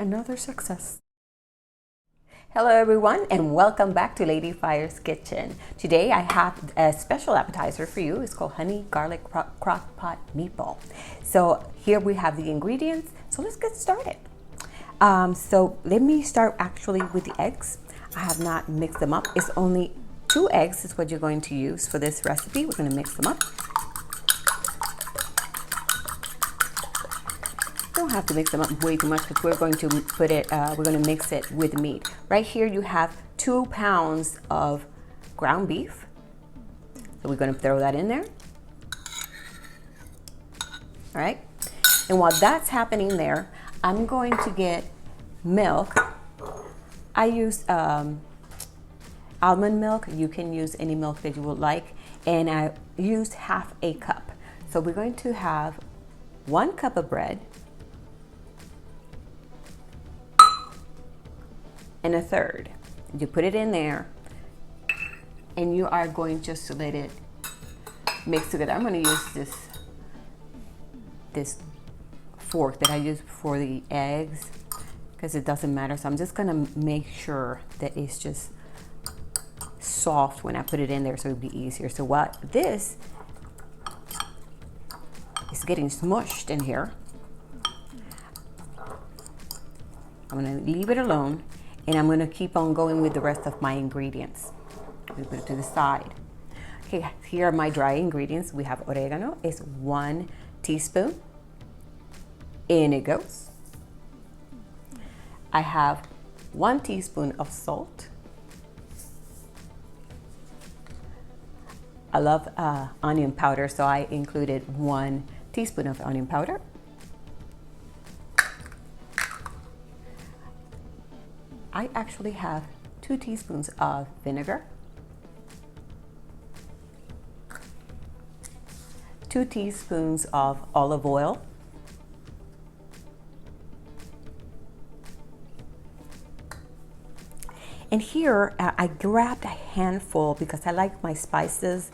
another success. Hello everyone and welcome back to Lady Fire's Kitchen. Today I have a special appetizer for you. It's called honey garlic crock pot meatball. So here we have the ingredients. So let's get started. So let me start actually with the eggs. I have not mixed them up. It's only 2 eggs is what you're going to use for this recipe. We're going to mix them up. Don't have to mix them up way too much because we're going to put it, we're going to mix it with meat. Right here you have 2 pounds of ground beef. So we're going to throw that in there. All right. And while that's happening there, I'm going to get milk. I use almond milk. You can use any milk that you would like. And I used half a cup. So we're going to have 1 cup of bread and a third. You put it in there and you are going just to let it mix together. I'm going to use this fork that I use for the eggs because it doesn't matter. So I'm just going to make sure that it's just soft when I put it in there so it'll be easier. So what this is getting smushed in here, I'm going to leave it alone. And I'm going to keep on going with the rest of my ingredients. We put it to the side. Okay, here are my dry ingredients. We have oregano, it's 1 teaspoon. In it goes. I have 1 teaspoon of salt. I love onion powder, so I included 1 teaspoon of onion powder. I actually have 2 teaspoons of vinegar, 2 teaspoons of olive oil, and here I grabbed a handful because I like my spices.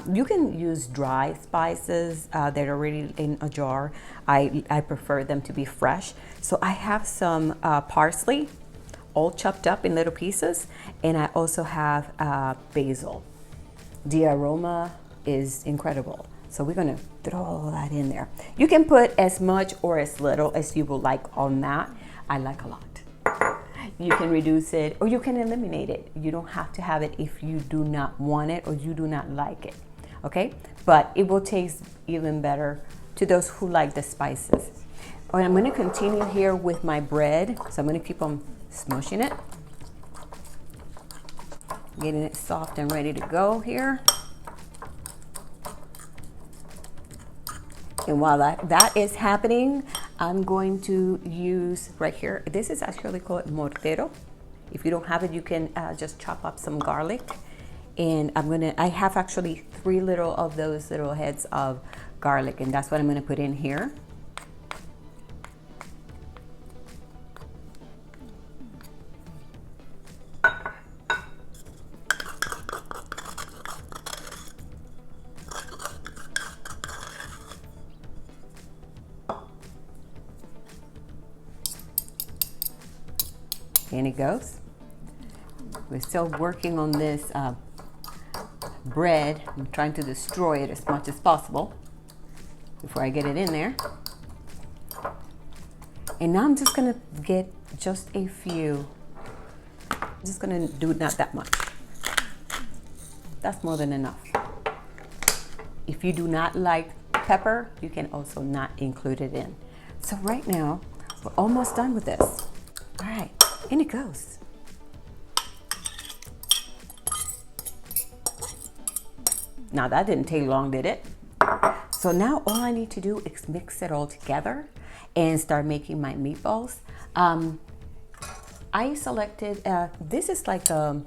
You can use dry spices that are already in a jar. I prefer them to be fresh. So I have some parsley, all chopped up in little pieces, and I also have basil. The aroma is incredible. So we're gonna throw all that in there. You can put as much or as little as you would like on that. I like a lot. You can reduce it or you can eliminate it. You don't have to have it if you do not want it or you do not like it, okay? But it will taste even better to those who like the spices. All right, I'm gonna continue here with my bread. So I'm gonna keep on smushing it, getting it soft and ready to go here. And while that is happening, I'm going to use right here, this is actually called mortero. If you don't have it, you can just chop up some garlic. And I have actually 3 little of those little heads of garlic, and that's what I'm gonna put in here. In it goes. We're still working on this bread. I'm trying to destroy it as much as possible before I get it in there. And now I'm just gonna get just a few. I'm just gonna do not that much. That's more than enough. If you do not like pepper, you can also not include it in. So right now, we're almost done with this. All right. In it goes. Now that didn't take long, did it? So now all I need to do is mix it all together and start making my meatballs. I selected, this is like to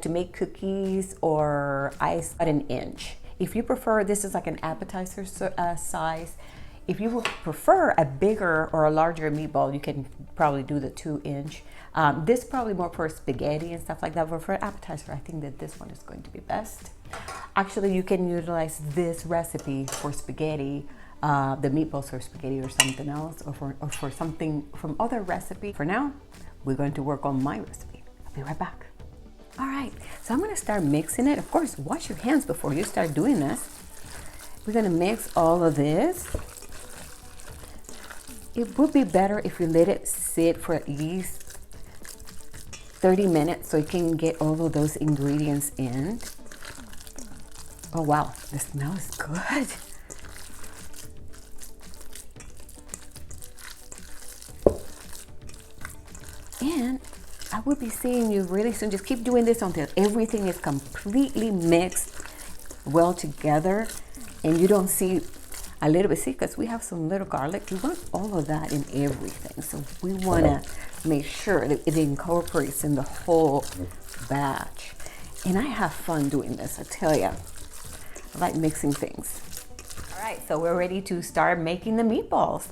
make cookies or ice at 1 inch. If you prefer, this is like an appetizer size. If you would prefer a bigger or a larger meatball, you can probably do the 2 inch. This is probably more for spaghetti and stuff like that, but for appetizer, I think that this one is going to be best. Actually, you can utilize this recipe for spaghetti the meatballs for spaghetti or something else, or for something from other recipe. For now, we're going to work on my recipe. I'll be right back. All right, so I'm gonna start mixing it. Of course, wash your hands before you start doing this. We're gonna mix all of this. It would be better if you let it sit for at least 30 minutes so you can get all of those ingredients in. Oh wow, the smell is good. And I will be seeing you really soon. Just keep doing this until everything is completely mixed well together and you don't see a little bit. See, because we have some little garlic. We want all of that in everything. So we want to make sure that it incorporates in the whole batch. And I have fun doing this, I tell you. I like mixing things. All right, so we're ready to start making the meatballs.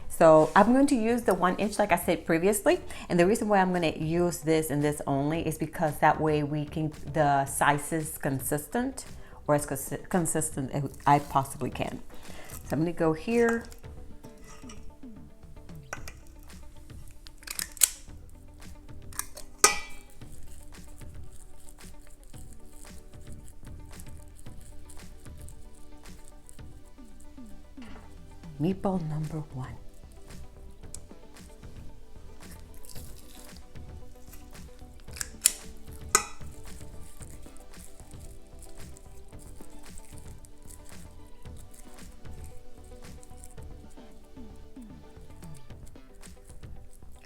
So I'm going to use the 1 inch like I said previously. And the reason why I'm going to use this and this only is because that way we can keep the sizes consistent, or as consistent as I possibly can. So I'm going to go here. Meatball number 1.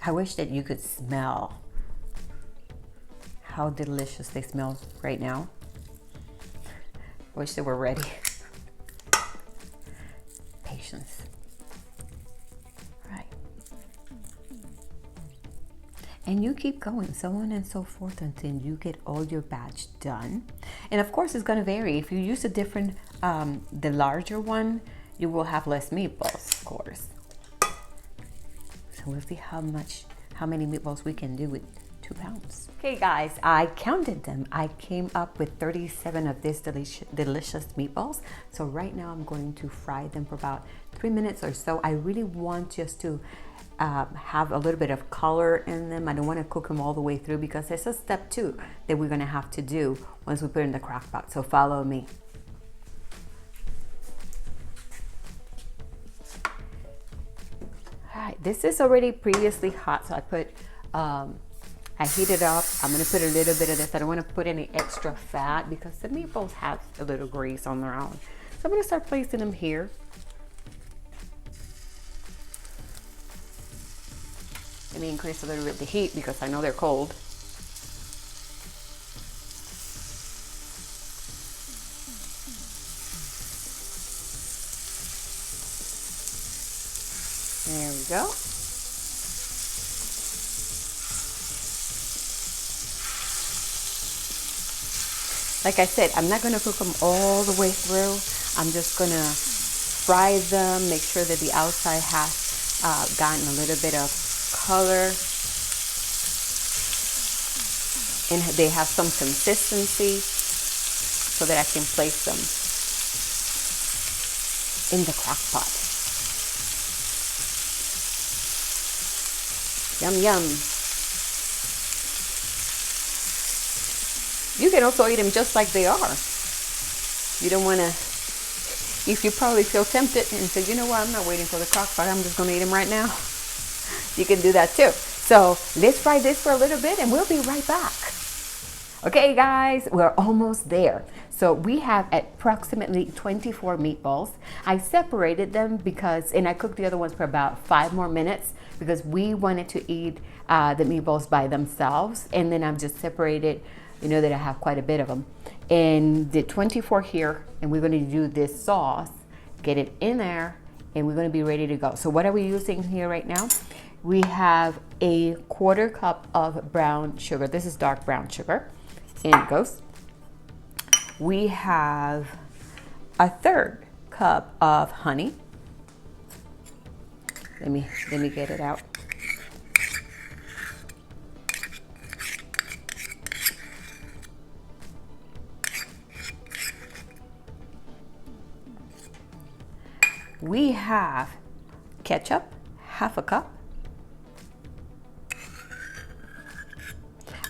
I wish that you could smell how delicious they smell right now. I wish they were ready. Patience. Right. And you keep going, so on and so forth until you get all your batch done. And of course, it's going to vary. If you use a different, the larger one, you will have less meatballs, of course. So we'll see how many meatballs we can do with 2 pounds. Okay guys, I counted them. I came up with 37 of these delicious meatballs. So right now I'm going to fry them for about 3 minutes or so. I really want just to have a little bit of color in them. I don't want to cook them all the way through because there's a step 2 that we're gonna have to do once we put it in the crock pot. So follow me. This is already previously hot, so I put, I heat it up. I'm gonna put a little bit of this. I don't wanna put any extra fat because the meatballs have a little grease on their own. So I'm gonna start placing them here. Let me increase a little bit the heat because I know they're cold. There we go. Like I said, I'm not going to cook them all the way through. I'm just going to fry them, make sure that the outside has gotten a little bit of color and they have some consistency so that I can place them in the crock pot. Yum, yum. You can also eat them just like they are. You don't want to, if you probably feel tempted and say, you know what, I'm not waiting for the crock pot, I'm just going to eat them right now. You can do that too. So let's fry this for a little bit and we'll be right back. Okay guys, we're almost there. So we have approximately 24 meatballs. I separated them because, and I cooked the other ones for about 5 more minutes because we wanted to eat the meatballs by themselves. And then I've just separated, you know that I have quite a bit of them. And the 24 here, and we're gonna do this sauce, get it in there, and we're gonna be ready to go. So what are we using here right now? We have a 1/4 cup of brown sugar. This is dark brown sugar. In it goes. We have a 1/3 cup of honey. Let me get it out. We have ketchup, half a cup.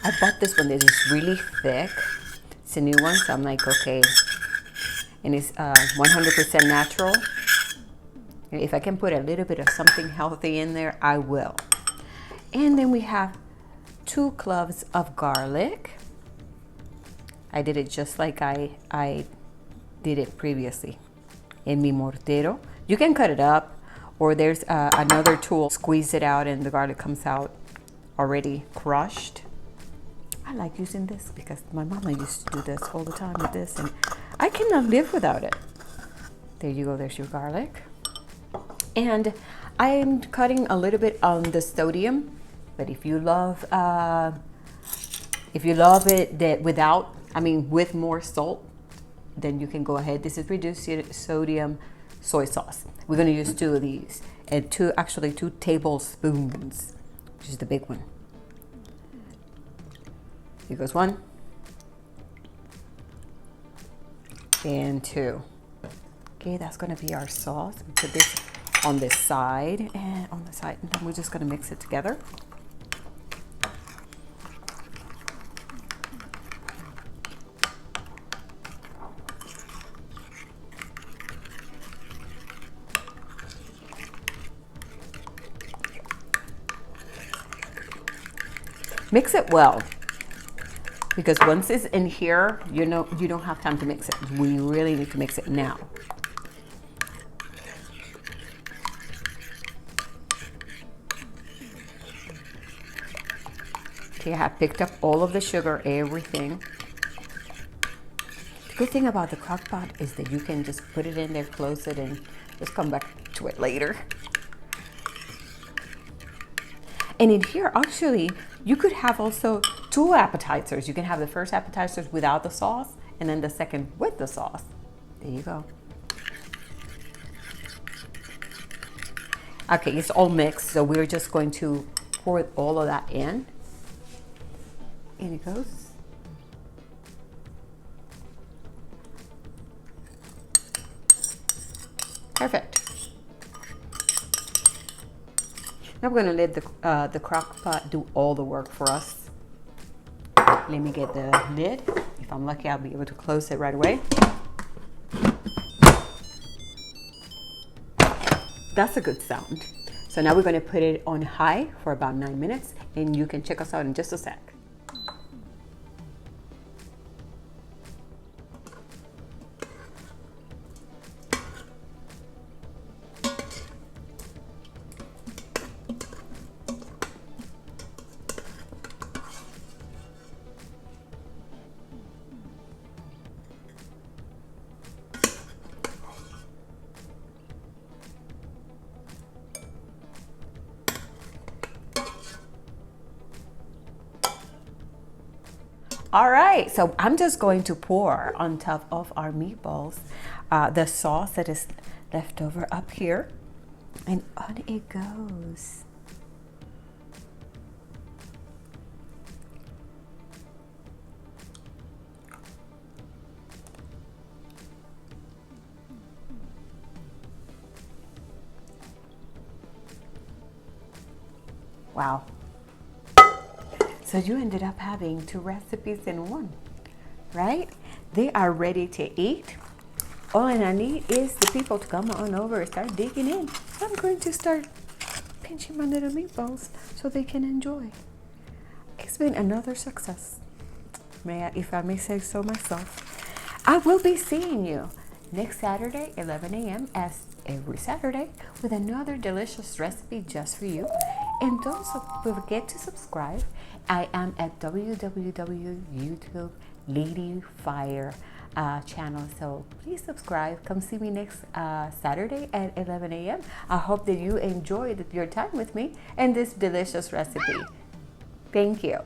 I bought this one that is really thick. It's a new one, so I'm like, okay. And it's 100% natural. And if I can put a little bit of something healthy in there, I will. And then we have 2 cloves of garlic. I did it just like I did it previously in mi mortero. You can cut it up, or there's another tool. Squeeze it out and the garlic comes out already crushed. I like using this because my mama used to do this all the time with this, and I cannot live without it. There you go, there's your garlic. And I'm cutting a little bit on the sodium, but if you love it that with more salt, then you can go ahead. This is reduced sodium soy sauce. We're gonna use 2 of these, and 2 tablespoons, which is the big one. Here goes 1 and 2. Okay, that's gonna be our sauce. Put this on this side and on the side, and then we're just gonna mix it together. Mix it well, because once it's in here, you don't have time to mix it. We really need to mix it now. Okay, I have picked up all of the sugar, everything. The good thing about the crock pot is that you can just put it in there, close it, and just come back to it later. And in here, actually, you could have also 2 appetizers. You can have the first appetizer without the sauce, and then the second with the sauce. There you go. Okay, it's all mixed, so we're just going to pour all of that in. In it goes. Perfect. Now we're going to let the crock pot do all the work for us. Let me get the lid. If I'm lucky, I'll be able to close it right away. That's a good sound. So now we're going to put it on high for about 9 minutes, and you can check us out in just a sec. All right, so I'm just going to pour on top of our meatballs the sauce that is left over up here, and on it goes. Wow. So you ended up having 2 recipes in one, right? They are ready to eat. All I need is the people to come on over and start digging in. I'm going to start pinching my little meatballs so they can enjoy. It's been another success, if I may say so myself. I will be seeing you next Saturday, 11 a.m. as every Saturday, with another delicious recipe just for you. And don't forget to subscribe. I am at www.youtube Lady Fire channel. So please subscribe. Come see me next Saturday at 11 a.m. I hope that you enjoyed your time with me and this delicious recipe. Thank you.